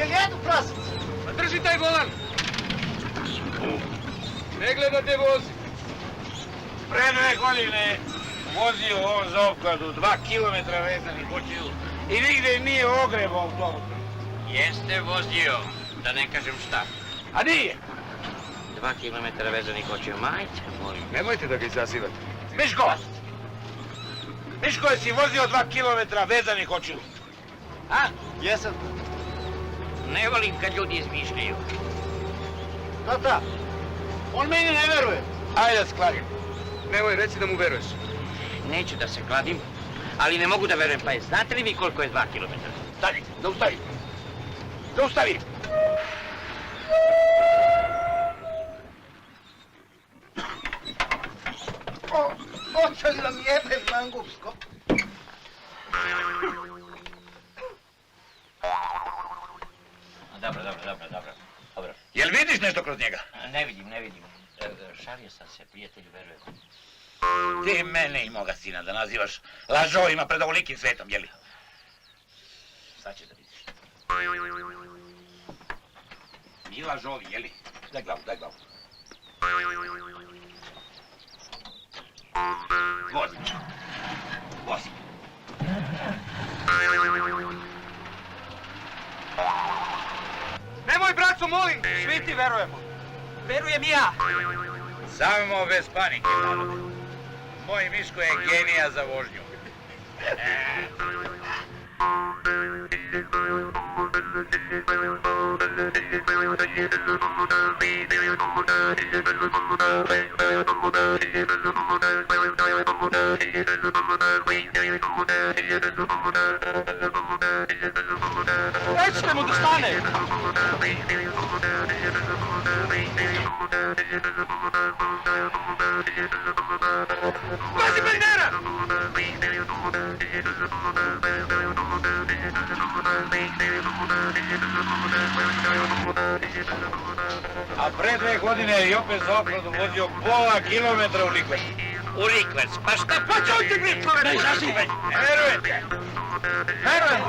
Jel jedu prasici? Pa drži taj volan! Ne gleda te vozi. Pre 2 godine vozio on za opkladu 2 kilometra vezanih očiju i nigde nije ogrebao autobusa. Jeste vozio, da ne kažem šta. A nije? 2 kilometra vezanih očiju, majte molim. Nemojte da ga izazivate. Miško! Miško, jesi vozio 2 kilometra vezanih očiju? A? Jesam. Ne volim kad ljudi izmišljaju. Tata, on meni ne veruje. Ajde da skladim. Nemoj, reci da mu veruješ. Neću da se kladim, ali ne mogu da verujem. Pa znate li vi koliko je 2 kilometra? Stani, zaustavi. Zaustavi. Oće li nam jebe mangupsko? Dobro. Jel vidiš nešto kroz njega? Ne vidim. Šalio sam se, prijatelju, verujem. Ti mene i moga sina da nazivaš lažovima pred ovolikim svetom, jeli? Sad će da vidiš. Mi lažovi, jeli? Daj glavu. Vozi. Nemoj, braco, molim! Svi ti verujemo. Verujem i ja. Samo bez panike, narode. Moj Miško je genija za vožnju. Recite mu da stane! Pazi, Bernera! A pre 2 godine je i opet za opkladu vozio pola kilometra u Likvec. U Likvec, pa šta Pa čujte mi, čovek! Ne izazivaj! Ne verujete! Verujem!